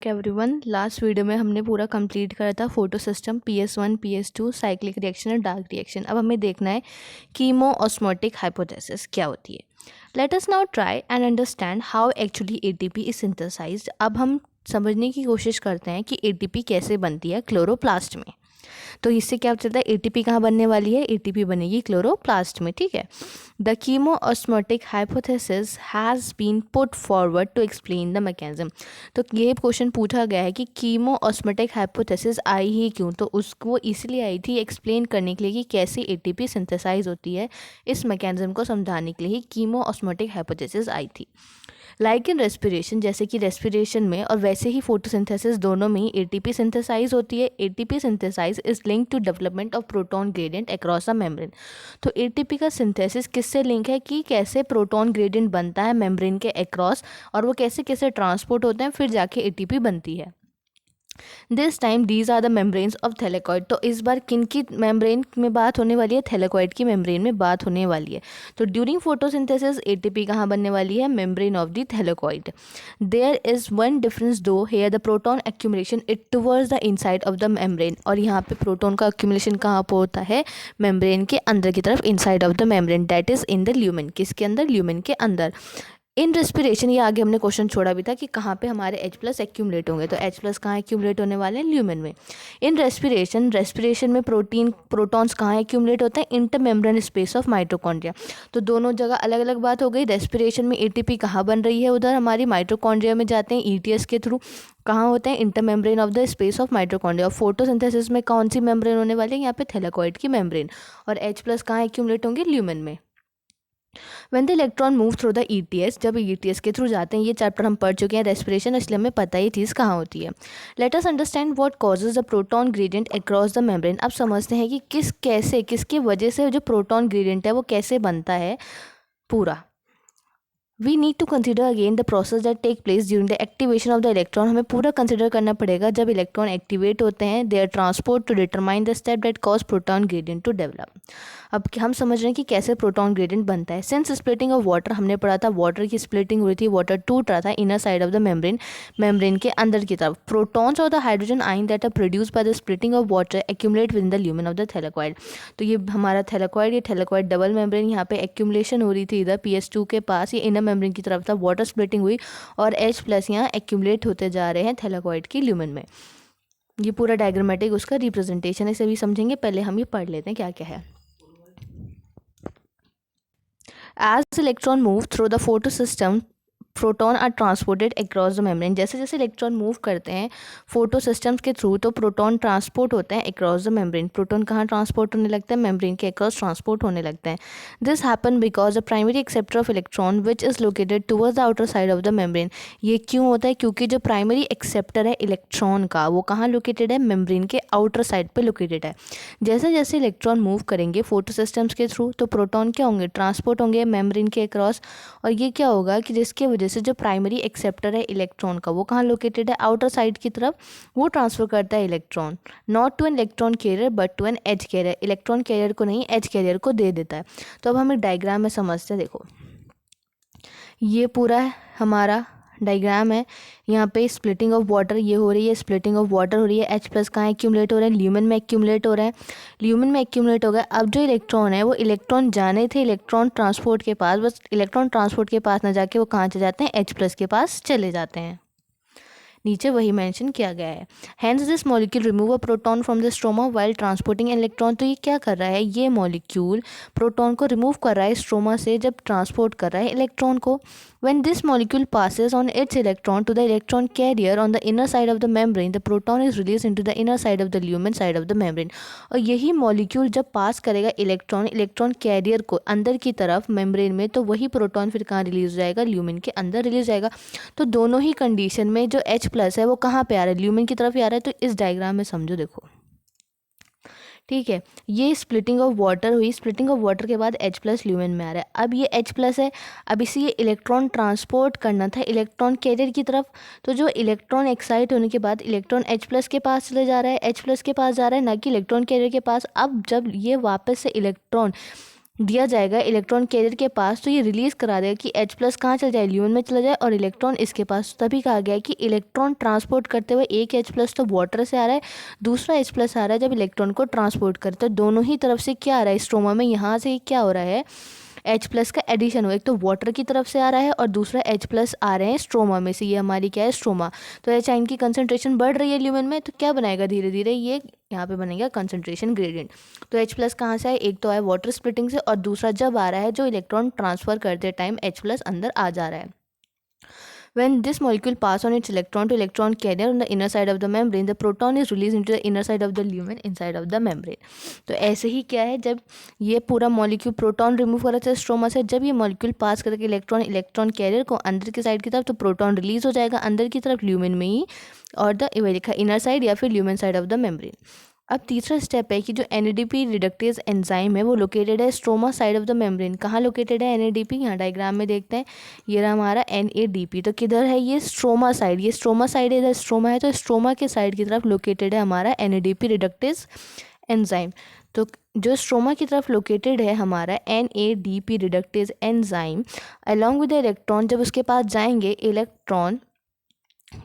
Everyone, last video में हमने पूरा कंप्लीट करा था photo system PS1 PS2 cyclic reaction और डार्क रिएक्शन। अब हमें देखना है कीमो ऑस्मोटिक हाइपोथेसिस क्या होती है। Let us now try and understand how actually ATP is synthesised. अब हम समझने की कोशिश करते हैं कि एटीपी कैसे बनती है क्लोरोप्लास्ट में। तो इससे क्या चलता है, एटीपी कहाँ बनने वाली है, एटीपी बनेगी क्लोरोप्लास्ट में। ठीक है, the chemiosmotic hypothesis has been put forward to explain the mechanism. तो ये क्वेश्चन पूछा गया है कि कीमो ऑस्मोटिक हाइपोथेसिस आई ही क्यों, तो उसको इसलिए आई थी एक्सप्लेन करने के लिए कि कैसे एटीपी सिंथेसाइज होती है। इस मैकेनिज्म को समझाने के लिए ही कीमो ऑस्मोटिक हाइपोथेसिस आई थी। लाइक इन रेस्पिरेशन, जैसे कि रेस्पिरेशन में और वैसे ही फोटोसिंथेसिस दोनों में ही एटीपी सिंथेसाइज होती है। ATP synthesise is link to development of proton gradient across a membrane. तो एटीपी का सिंथेसिस किससे लिंक है कि कैसे प्रोटॉन ग्रेडियंट बनता है मेम्ब्रेन के अक्रॉस, और वो कैसे कैसे ट्रांसपोर्ट होते हैं, फिर जाके एटीपी बनती है। This time these are the membranes of thylakoid. तो इस बार किन की मेम्ब्रेन में बात होने वाली है, थैलेकॉइड की मेम्ब्रेन में बात होने वाली है। तो ड्यूरिंग फोटोसिंथेसिस एटीपी कहाँ बनने वाली है, membrane of the thylakoid. There is one difference though, here the proton accumulation it towards the inside of the membrane. और यहाँ पे प्रोटॉन का एक्यूमुलेशन कहाँ पर होता है, मेम्ब्रेन के अंदर की तरफ, inside of the membrane, that is in the lumen. किसके अंदर, ल्यूमेन के अंदर। इन रेस्पिरेशन, ये आगे हमने क्वेश्चन छोड़ा भी था कि कहाँ पे हमारे H+ एक्यूमुलेट होंगे, तो H+ कहाँ एक्यूमुलेट होने वाले हैं, ल्यूमेन में। इन रेस्पिरेशन में प्रोटॉन्स कहाँ एक्यूमुलेट होते हैं, इंटरमेम्ब्रेन स्पेस ऑफ माइटोकॉन्ड्रिया। तो दोनों जगह अलग अलग बात हो गई। रेस्पिरेशन में एटीपी कहाँ बन रही है, उधर हमारी माइटोकॉन्ड्रिया में जाते हैं ETS के थ्रू। कहाँ होते हैं, intermembrane of the space of mitochondria. और फोटोसिंथेसिस में कौन सी मेम्ब्रेन होने वाली है, यहाँ पे थैलेकॉइड की मेम्ब्रेन। और H+ कहाँ एक्यूमुलेट होंगे, ल्यूमेन में। When the electron move through the ETS, जब ETS के थ्रू जाते हैं, ये चैप्टर हम पढ़ चुके हैं रेस्पिरेशन, इसलिए हमें पता ही चीज़ कहाँ होती है। Let us understand what causes the proton gradient across the membrane। अब समझते हैं कि किसकी वजह से जो प्रोटॉन ग्रेडियंट है वो कैसे बनता है पूरा। We need to consider again the process that take place during the activation of the electron. हमें पूरा कंसिडर करना पड़ेगा जब इलेक्ट्रॉन एक्टिवेट होते हैं, their transport to determine the step that cause proton gradient to develop. अब हम समझ रहे हैं कि कैसे प्रोटॉन ग्रेडियंट बनता है। सिंस स्प्लिटिंग ऑफ वाटर, हमने पढ़ा था वाटर की स्प्लिटिंग हुई थी, वाटर टूट रहा था inner side of the membrane, membrane के अंदर की तरफ। प्रोटॉन्स और the hydrogen ion that are produced by the splitting of water accumulate within the lumen of the thylakoid. तो ये हमारा थैलेकॉइड, ये थैलेकॉइड डबल मेम्ब्रेन, यहाँ पे एक्यूमुलेशन हो रही थी इधर PS2 के पास, ये इनर मेम्ब्रेन की तरफ था, वाटर स्प्लिटिंग हुई और H+ यहाँ एक्यूमुलेट होते जा रहे हैं थैलेकॉइड की ल्यूमेन में। ये पूरा डायग्रामेटिक उसका रिप्रेजेंटेशन है, इसे भी समझेंगे। पहले हम ये पढ़ लेते हैं क्या क्या है। As electron move through the photosystem, proton are transported across the membrane. जैसे जैसे इलेक्ट्रॉन मूव करते हैं फोटो सिस्टम्स के थ्रू, तो प्रोटॉन ट्रांसपोर्ट होते हैं अक्रॉस द मेम्ब्रेन। प्रोटॉन कहाँ ट्रांसपोर्ट होने लगता है, मेम्ब्रेन के अक्रॉस ट्रांसपोर्ट होने लगता है। This happen because the primary acceptor of electron which is located towards the outer side of the membrane. ये क्यों होता है, क्योंकि जो प्राइमरी एक्सेप्टर है इलेक्ट्रॉन का, वो कहाँ लोकेटेड है, मेम्ब्रेन के आउटर साइड पर लोकेटेड है। जैसे जैसे इलेक्ट्रॉन मूव करेंगे फोटो सिस्टम्स के थ्रू, तो प्रोटॉन क्या होंगे, ट्रांसपोर्ट होंगे मेम्ब्रेन के अक्रॉस। और ये क्या होगा कि जिसकी वजह से जो प्राइमरी एक्सेप्टर है इलेक्ट्रॉन का, वो कहाँ लोकेटेड है, आउटर साइड की तरफ, वो ट्रांसफर करता है electron, not to an electron carrier but to an H carrier. Electron carrier को नहीं, एज कैरियर को दे देता है। तो अब हम एक डायग्राम में समझते हैं। देखो ये पूरा हमारा डायग्राम है, यहाँ पे स्प्लिटिंग ऑफ वाटर ये हो रही है, स्प्लिटिंग ऑफ वाटर हो रही है। H+ कहाँ एक्यूमुलेट हो रहा है, ल्यूमेन में एक्यूमुलेट हो रहा है, ल्यूमेन में एक्यूमुलेट हो गया। अब जो इलेक्ट्रॉन है वो इलेक्ट्रॉन जाने थे इलेक्ट्रॉन ट्रांसपोर्ट के पास, बस इलेक्ट्रॉन ट्रांसपोर्ट के पास ना जाके वो कहाँ चले जाते हैं, H+ के पास चले जाते हैं। नीचे वही मेंशन किया गया है। Hence this molecule remove a proton from the stroma while transporting electron. तो ये क्या कर रहा है, ये मॉलिक्यूल प्रोटॉन को रिमूव कर रहा है स्ट्रोमा से जब ट्रांसपोर्ट कर रहा है इलेक्ट्रॉन को। When this molecule passes on its electron to the electron carrier on the inner side of the membrane, the proton is released into the inner side of the lumen side of the membrane। और यही molecule जब पास करेगा electron carrier को अंदर की तरफ membrane में, तो वही प्रोटॉन फिर कहाँ रिलीज हो जाएगा, ल्यूमेन के अंदर रिलीज जाएगा। तो दोनों ही कंडीशन में जो H+ है वो कहाँ पे आ रहा है, ल्यूमेन की तरफ ही आ रहा है। तो इस डायग्राम में समझो, देखो ठीक है, ये स्प्लिटिंग ऑफ वाटर हुई, स्प्लिटिंग ऑफ वाटर के बाद H+ ल्यूमेन में आ रहा है। अब ये H+ है, अब इसे ये इलेक्ट्रॉन ट्रांसपोर्ट करना था इलेक्ट्रॉन कैरियर की तरफ। तो जो इलेक्ट्रॉन एक्साइट होने के बाद इलेक्ट्रॉन H+ के पास चले जा रहा है, H+ के पास जा रहा है, ना कि इलेक्ट्रॉन कैरियर के पास। अब जब ये वापस से इलेक्ट्रॉन दिया जाएगा इलेक्ट्रॉन कैरियर के पास, तो ये रिलीज करा देगा कि H प्लस कहाँ चल जाए, ल्यूमेन में चला जाए, और इलेक्ट्रॉन इसके पास। तभी कहा गया है कि इलेक्ट्रॉन ट्रांसपोर्ट करते हुए एक H प्लस तो वाटर से आ रहा है, दूसरा H प्लस आ रहा है जब इलेक्ट्रॉन को ट्रांसपोर्ट करते हैं। दोनों ही तरफ से क्या आ रहा है स्ट्रोमा में, यहाँ से क्या हो रहा है H प्लस का एडिशन हो, एक तो वाटर की तरफ से आ रहा है और दूसरा H प्लस आ रहे हैं स्ट्रोमा में से। ये हमारी क्या है स्ट्रोमा। तो H आयन की कंसंट्रेशन बढ़ रही है ल्यूमेन में, तो क्या बनाएगा धीरे धीरे ये यहाँ पे बनेगा कंसंट्रेशन ग्रेडियंट। तो H प्लस कहाँ से आए, एक तो आया वाटर स्प्लिटिंग से, और दूसरा जब आ रहा है जो इलेक्ट्रॉन ट्रांसफर करते टाइम H प्लस अंदर आ जा रहा है। When this molecule pass on its electron to electron carrier on the inner side of the membrane, the proton is released into the inner side of the lumen inside of the membrane. तो ऐसे ही क्या है, जब ये पूरा molecule proton remove करा था stroma से, जब ये मॉलिक्यूल पास करके इलेक्ट्रॉन कैरियर को अंदर की साइड की तरफ, तो प्रोटॉन रिलीज हो जाएगा अंदर की तरफ ल्यूमेन में ही, और द लिखा इनर साइड या फिर lumen side of the membrane. अब तीसरा स्टेप है कि जो NADP रिडक्टेज एंजाइम है वो लोकेटेड है stroma side of the membrane. कहाँ लोकेटेड है NADP, यहाँ डायग्राम में देखते हैं, ये रहा हमारा NADP। तो किधर है ये स्ट्रोमा साइड, ये स्ट्रोमा साइड है, इधर स्ट्रोमा है, तो स्ट्रोमा के साइड की तरफ लोकेटेड है हमारा NADP रिडक्टेज एंजाइम। तो जो स्ट्रोमा की तरफ लोकेटेड है हमारा NADP reductase enzyme, along with the electron, जब उसके पास जाएंगे electron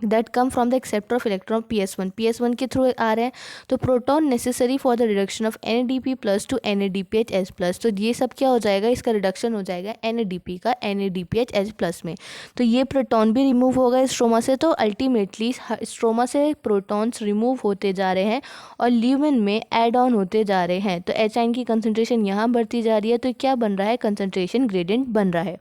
that come from the acceptor of electron PS1 के थ्रू आ रहे हैं, तो proton necessary for the reduction of NADP plus two NADPH plus. तो ये सब क्या हो जाएगा, इसका रिडक्शन हो जाएगा NADP का NADPH प्लस में। तो ये प्रोटॉन भी रिमूव होगा स्ट्रोमा से। तो अल्टीमेटली स्ट्रोमा से प्रोटॉन्स रिमूव होते जा रहे हैं और ल्यूमेन में एड ऑन होते जा रहे हैं। तो H आयन की कंसनट्रेशन यहाँ बढ़ती जा रही है, तो क्या बन रहा है, कंसनट्रेशन ग्रेडियंट बन रहा है।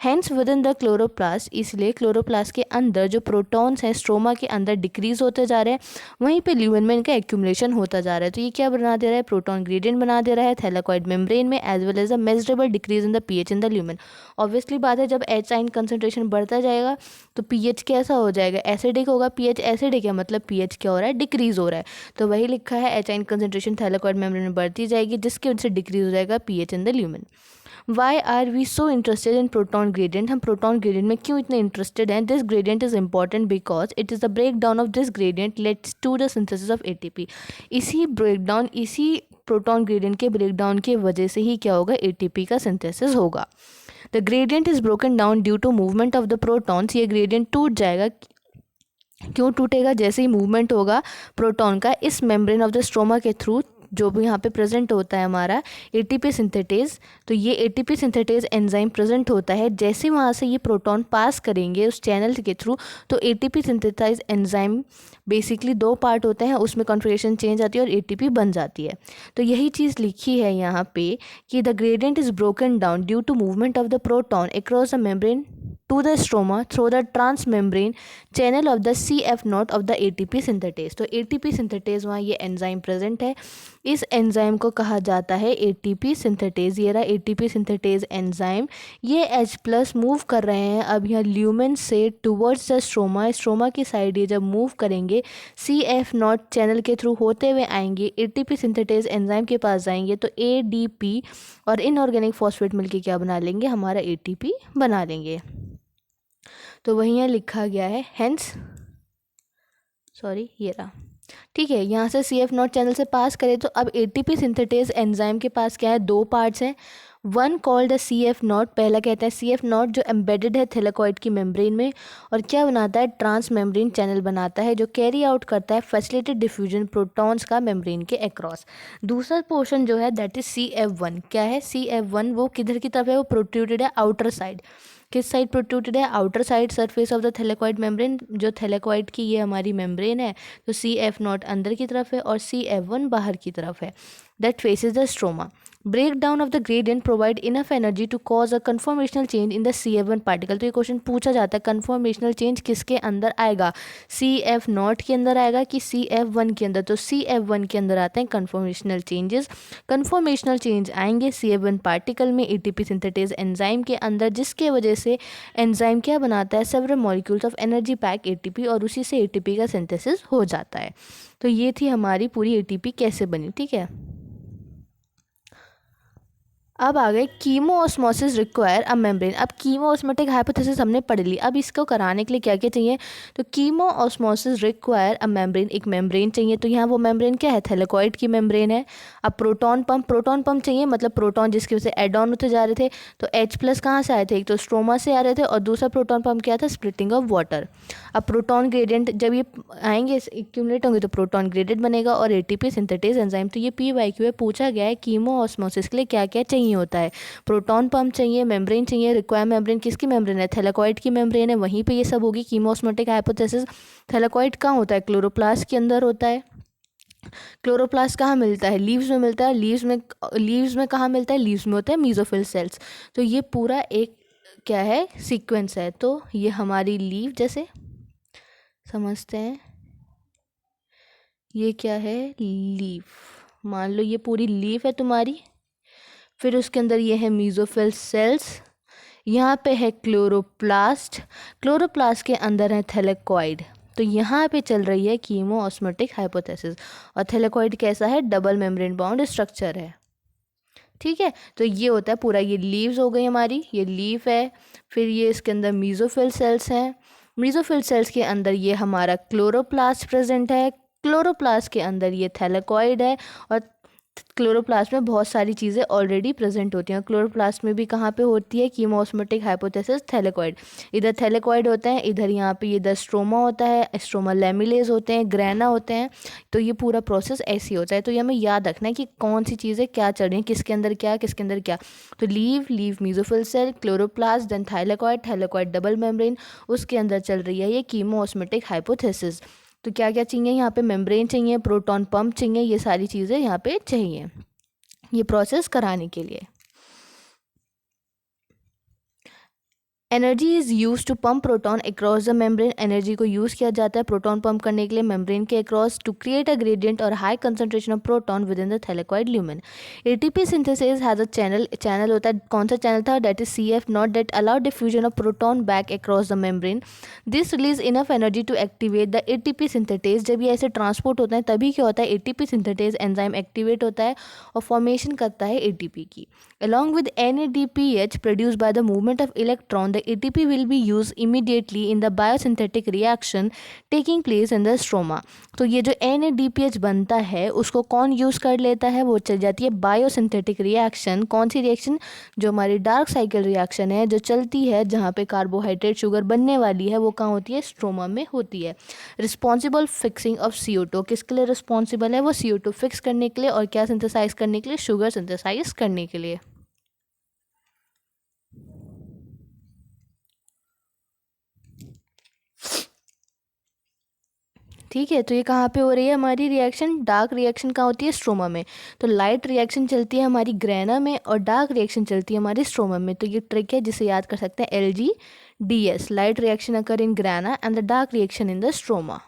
Hence within the chloroplast, इसलिए क्लोरोप्लास्ट के अंदर जो प्रोटॉन्स हैं स्ट्रोमा के अंदर डिक्रीज होते जा रहे हैं, वहीं पे ल्यूमेन में इनका एक्यूमुलेशन होता जा रहा है। तो ये क्या बना दे रहा है, प्रोटॉन ग्रेडियंट बना दे रहा है थैलेकॉइड मेम्ब्रेन में, as well as a measurable decrease in the pH in the lumen. Obviously बात है, जब H आयन कंसंट्रेशन बढ़ता जाएगा तो पीएच कैसा हो जाएगा, एसिडिक होगा। पीएच एसिडिक है मतलब पीएच क्या हो रहा है, डिक्रीज हो रहा है। तो वही लिखा है H ion concentration thylakoid membrane में बढ़ती जाएगी, जिसकी वजह से डिक्रीज हो जाएगा pH in the lumen. Why are we so interested in proton gradient, हम प्रोटॉन ग्रेडियंट में क्यों इतने इंटरेस्टेड हैं। This gradient is important because it is the break down of this gradient leads to the synthesis of ATP। इसी breakdown, इसी proton gradient के breakdown की वजह से ही क्या होगा, ATP का सिंथेसिस होगा। The gradient is broken down due to movement of the protons, ये ग्रेडियंट टूट जाएगा। क्यों टूटेगा, जैसे ही मूवमेंट होगा प्रोटॉन का इस मेम्ब्रेन ऑफ द स्ट्रोमा के थ्रू, जो भी यहाँ पे प्रेजेंट होता है हमारा ATP सिंथेटेज। तो ये ATP सिंथेटेज एंजाइम प्रेजेंट होता है, जैसे वहाँ से ये प्रोटॉन पास करेंगे उस चैनल के थ्रू, तो ATP सिंथेटाइज एंजाइम बेसिकली दो पार्ट होते हैं, उसमें कॉन्फ़िगरेशन चेंज आती है और ATP बन जाती है। तो यही चीज़ लिखी है यहाँ पे कि the gradient is broken down due to movement of the proton across the membrane to the stroma through the transmembrane channel of the CF node of the ATP synthetase। तो ATP synthetase वहाँ ये enzyme present है, इस enzyme को कहा जाता है ATP synthetase। ये रहा ATP synthetase एंजाइम, ये H प्लस मूव कर रहे हैं अब यहाँ ल्यूमेन से टूवर्ड्स द स्ट्रोमा, स्ट्रोमा की साइड ये जब मूव करेंगे CF नॉट चैनल के थ्रू होते हुए आएंगे, ATP synthetase एंजाइम के पास जाएंगे, तो ADP और इनऑर्गेनिक फॉस्फेट मिलके क्या बना लेंगे, हमारा ATP बना लेंगे। तो वही यहाँ लिखा गया है, हेंस सॉरी ये रहा, ठीक है। यहाँ से CF नॉट चैनल से पास करें तो अब ATP सिंथेटेज एंजाइम के पास क्या है, दो पार्ट्स हैं। One called the CF not, पहला कहते हैं CF नॉट जो एम्बेडेड है थैलेकॉइड की मेम्ब्रेन में, और क्या बनाता है, ट्रांस मेम्ब्रेन चैनल बनाता है जो कैरी आउट करता है फैसिलिटेड डिफ्यूजन प्रोटॉन्स का मेम्ब्रेन के अक्रॉस। दूसरा पोर्शन जो है दैट इज CF1, क्या है CF1, वो किधर की तरफ है, वो प्रोट्रूडेड है आउटर साइड। किस साइड प्रोट्रूडेड है, outer side surface of the thylakoid membrane, जो थैलेकॉइड की ये हमारी मेम्ब्रेन है। तो CF नॉट अंदर की तरफ है और CF1 बाहर की तरफ है, that faces the stroma. Breakdown of the gradient provide enough energy to cause a conformational change in the CF1 particle. तो ये क्वेश्चन पूछा जाता है, कन्फॉर्मेशनल चेंज किसके अंदर आएगा, CF नॉट के अंदर आएगा कि CF1 के अंदर। तो CF1 के अंदर आते हैं कन्फॉर्मेशनल चेंजेस। कन्फॉर्मेशनल चेंज आएंगे CF1 पार्टिकल में ATP सिंथेटेज एंजाइम के अंदर, जिसके वजह से एंजाइम क्या बनाता है, several molecules of energy pack ATP, और उसी से ATP का सिंथेसिस हो जाता है। तो ये थी हमारी पूरी ATP कैसे बनी, ठीक है। अब आ गए chemo osmosis require a membrane. अब कीमो ऑस्मोटिक हाइपोथेसिस हमने पढ़ ली। अब इसको कराने के लिए क्या क्या चाहिए, तो chemo osmosis require a membrane, एक मेम्ब्रेन चाहिए। तो यहाँ वो मेम्ब्रेन क्या है, थैलेकॉइड की मेम्ब्रेन है। अब प्रोटॉन पंप चाहिए, मतलब प्रोटॉन जिसकी वजह से एड ऑन होते जा रहे थे। तो H+ कहाँ से आए थे, एक तो स्ट्रोमा से आ रहे थे और दूसरा प्रोटॉन पंप क्या था, स्प्लिटिंग ऑफ वाटर। अब प्रोटॉन ग्रेडियंट जब ये आएंगे एक्यूमुलेट होंगे तो प्रोटॉन ग्रेडेड बनेगा और ATP सिंथेटेज एंजाइम। तो ये PYQ में पूछा गया है कीमो ऑस्मोसिस के लिए क्या क्या चाहिए होता है। प्रोटॉन पंप चाहिए, मेम्ब्रेन चाहिए। रिक्वायर मेम्ब्रेन किसकी मेम्ब्रेन है, थैलेकॉइड की मेम्ब्रेन है, वहीं पे ये सब होगी कीमो ऑस्मोटिक हाइपोथेसिस। थैलेकॉइड कहाँ होता है, क्लोरोप्लास्ट के अंदर होता है। क्लोरोप्लास्ट कहाँ मिलता है, लीव्स में मिलता है। लीव्स में कहाँ मिलता है, लीव्स में होता है मीजोफिल सेल्स। तो ये पूरा एक क्या है, सीक्वेंस है। तो ये हमारी लीव जैसे समझते हैं, ये क्या है, लीफ। मान लो ये पूरी लीफ है तुम्हारी। फिर उसके अंदर ये है मीजोफिल सेल्स, यहाँ पे है क्लोरोप्लास्ट, क्लोरोप्लास्ट के अंदर है थैलेकॉइड। तो यहाँ पे चल रही है कीमो ऑस्मोटिक हाइपोथेसिस। और थैलेकॉइड कैसा है, डबल मेम्ब्रेन बाउंड स्ट्रक्चर है। ठीक है, तो ये होता है पूरा, ये लीव्स हो गई हमारी, ये लीफ है। फिर ये इसके अंदर मीजोफिल सेल्स हैं। मीजोफिल सेल्स के अंदर ये हमारा क्लोरोप्लास्ट प्रेजेंट है। क्लोरोप्लास्ट के अंदर ये थैलेकॉइड है। और क्लोरोप्लास्ट में बहुत सारी चीज़ें ऑलरेडी प्रेजेंट होती हैं। क्लोरोप्लास्ट में भी कहाँ पे होती है कीमो ऑस्मोटिक हाइपोथेसिस, थैलेकॉइड। इधर थैलेकॉइड होते हैं, इधर यहाँ पे इधर स्ट्रोमा होता है, स्ट्रोमा लैमिलेज होते हैं, ग्रेना होते हैं। तो ये पूरा प्रोसेस ऐसे ही होता है। तो ये हमें याद रखना है कि कौन सी चीज़ें क्या चल रही हैं, किसके अंदर क्या, किसके अंदर क्या। तो leaf mesophyll cell, chloroplast, then thylakoid double membrane, उसके अंदर चल रही है ये कीमो ऑस्मोटिक हाइपोथेसिस। तो क्या क्या चाहिए यहाँ पे, मेम्ब्रेन चाहिए, प्रोटॉन पंप चाहिए, ये सारी चीज़ें यहाँ पे चाहिए ये प्रोसेस कराने के लिए। Energy is use to pump proton across the membrane. Energy को यूज़ किया जाता है प्रोटॉन पंप करने के लिए मेम्ब्रेन के across to create a gradient और high concentration of proton within the thylakoid lumen. ATP synthesis has a channel होता है, कौन सा चैनल था, that is CF not that allow diffusion of proton back across the membrane. This release enough energy to activate the ATP synthetase. जब ये ऐसे transport होता है तभी क्या होता है, ATP सिंथेटेज एंजाइम एक्टिवेट होता है और फॉर्मेशन करता है ATP की। Along with NADPH produced by the movement of electron, the ATP will be used immediately in the biosynthetic reaction taking place in the stroma. तो ये जो NADPH बनता है उसको कौन यूज़ कर लेता है, वो चल जाती है बायोसिंथेटिक रिएक्शन। कौन सी रिएक्शन, जो हमारी डार्क साइकिल रिएक्शन है, जो चलती है जहाँ पे कार्बोहाइड्रेट शुगर बनने वाली है, वो कहाँ होती है, स्ट्रोमा में होती है। रिस्पॉन्सिबल फिक्सिंग ऑफ CO2, किसके लिए रिस्पॉन्सिबल है, वो CO2 फिक्स करने के लिए और क्या सिंथेसाइज करने के लिए, शुगर सिंथेसाइज करने के लिए। ठीक है, तो ये कहाँ पे हो रही है हमारी रिएक्शन, डार्क रिएक्शन कहाँ होती है, स्ट्रोमा में। तो लाइट रिएक्शन चलती है हमारी ग्रेना में और डार्क रिएक्शन चलती है हमारी स्ट्रोमा में। तो ये ट्रिक है जिसे याद कर सकते हैं, LGDS, light reaction occur in grana and the dark reaction in the stroma.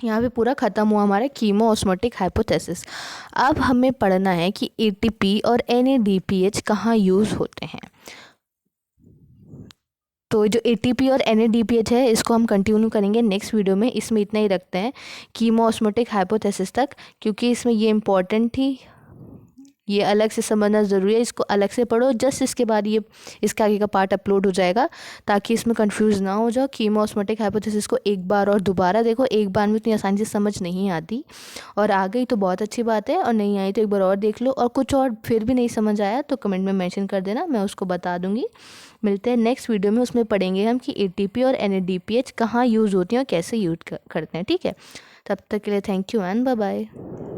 यहाँ पे पूरा खत्म हुआ हमारा कीमो ऑस्मोटिक हाइपोथेसिस। अब हमें पढ़ना है कि ATP और NADPH कहाँ यूज़ होते हैं। तो जो ATP और NADPH है इसको हम कंटिन्यू करेंगे नेक्स्ट वीडियो में। इसमें इतना ही रखते हैं कीमो ऑस्मोटिक हाइपोथेसिस तक, क्योंकि इसमें ये इम्पॉर्टेंट थी, ये अलग से समझना ज़रूरी है, इसको अलग से पढ़ो। जस्ट इसके बाद ये इसका आगे का पार्ट अपलोड हो जाएगा ताकि इसमें कंफ्यूज ना हो जाओ। कीमो ऑस्मोटिक हाइपोथेसिस को एक बार और दोबारा देखो, एक बार में इतनी आसानी से समझ नहीं आती, और आ गई तो बहुत अच्छी बात है, और नहीं आई तो एक बार और देख लो। और कुछ और फिर भी नहीं समझ आया तो कमेंट में मेंशन कर देना, मैं उसको बता दूंगी। मिलते हैं नेक्स्ट वीडियो में, उसमें पढ़ेंगे हम कि ATP और NADPH कहाँ यूज़ होती हैं और कैसे यूज करते हैं। ठीक है, तब तक के लिए thank you and bye bye.